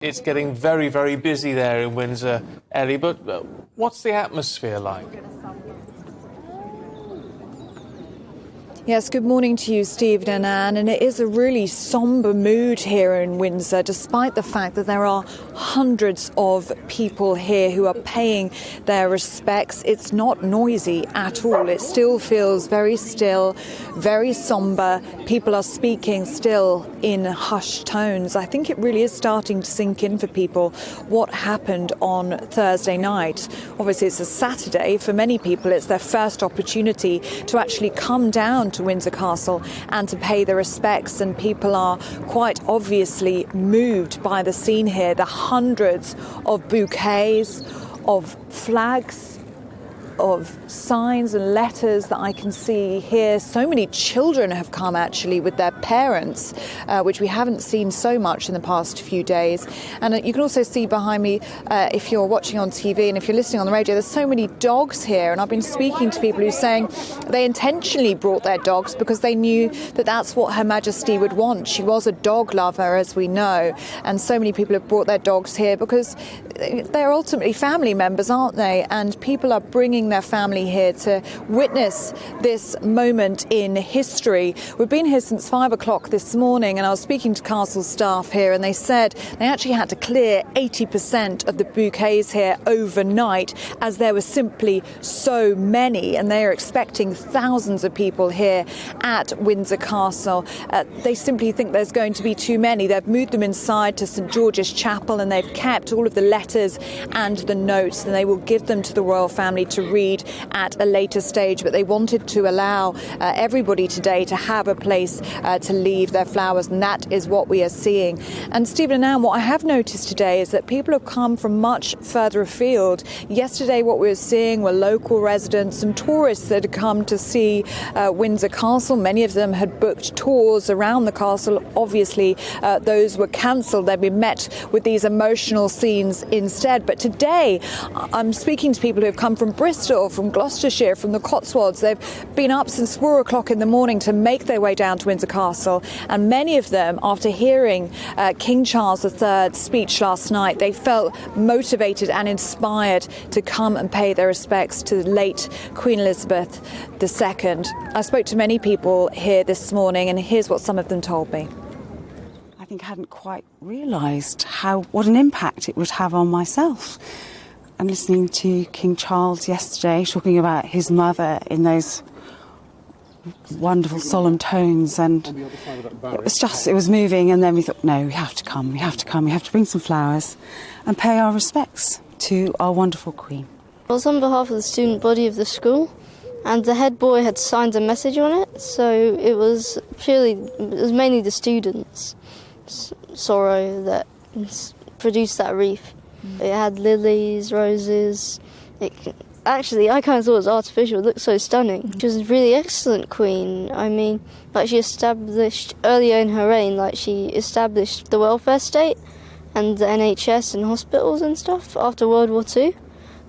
It's getting very, very busy there in Windsor, Ellie, but what's the atmosphere like? Yes, good morning to you, Stephen and Anne. And it is a really sombre mood here in Windsor, despite the fact that there are hundreds of people here who are paying their respects. It's not noisy at all. It still feels very still, very sombre. People are speaking still in hushed tones. I think it really is starting to sink in for people what happened on Thursday night. Obviously, it's a Saturday. For many people, it's their first opportunity to actually come down to Windsor Castle and to pay their respects, and people are quite obviously moved by the scene here. The hundreds of bouquets, of flags, of signs and letters that I can see here. So many children have come actually with their parents, which we haven't seen so much in the past few days. And you can also see behind me, if you're watching on TV and if you're listening on the radio, there's so many dogs here. And I've been speaking to people who are saying they intentionally brought their dogs because they knew that that's what Her Majesty would want. She was a dog lover, as we know. And so many people have brought their dogs here because they're ultimately family members, aren't they? And people are bringing their family here to witness this moment in history. We've been here since 5 o'clock this morning, and I was speaking to castle staff here, and they said they actually had to clear 80% of the bouquets here overnight as there were simply so many, and they are expecting thousands of people here at Windsor Castle. They simply think there's going to be too many. They've moved them inside to St George's Chapel, and they've kept all of the letters and the notes, and they will give them to the royal family to read at a later stage. But they wanted to allow everybody today to have a place to leave their flowers, and that is what we are seeing. And Stephen and Anne, what I have noticed today is that people have come from much further afield. Yesterday what we were seeing were local residents and tourists that had come to see Windsor Castle. Many of them had booked tours around the castle. Obviously those were cancelled. They'd been met with these emotional scenes instead. But today I'm speaking to people who have come from Bristol, from Gloucestershire, from the Cotswolds. They've been up since 4 o'clock in the morning to make their way down to Windsor Castle, and many of them, after hearing King Charles III's speech last night, they felt motivated and inspired to come and pay their respects to the late Queen Elizabeth II. I spoke to many people here this morning, and here's what some of them told me. I think I hadn't quite realised what an impact it would have on myself. And listening to King Charles yesterday talking about his mother in those wonderful solemn tones, and it was moving. And then we thought, no, we have to come, we have to bring some flowers and pay our respects to our wonderful Queen. It was on behalf of the student body of the school, and the head boy had signed a message on it, so it was mainly the students' sorrow that produced that wreath. It had lilies, roses. Actually, I kind of thought it was artificial. It looked so stunning. She was a really excellent queen. I mean, she established, earlier in her reign, she established the welfare state and the NHS and hospitals and stuff after World War II.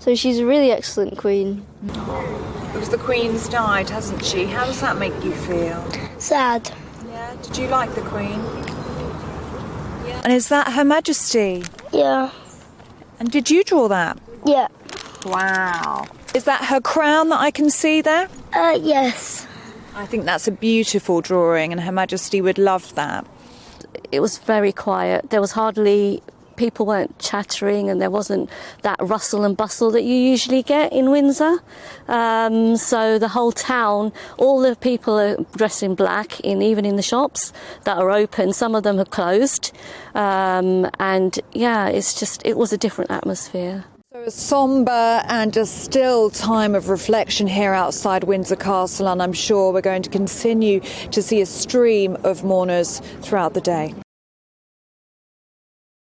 So she's a really excellent queen. Because the Queen's died, hasn't she? How does that make you feel? Sad. Yeah. Did you like the Queen? Yeah. And is that Her Majesty? Yeah. And did you draw that? Yeah. Wow. Is that her crown that I can see there? Yes. I think that's a beautiful drawing, and Her Majesty would love that. It was very quiet. There was people weren't chattering, and there wasn't that rustle and bustle that you usually get in Windsor. So the whole town, all the people are dressed in black, even in the shops that are open. Some of them are closed. And yeah, it was a different atmosphere. So a sombre and a still time of reflection here outside Windsor Castle, and I'm sure we're going to continue to see a stream of mourners throughout the day.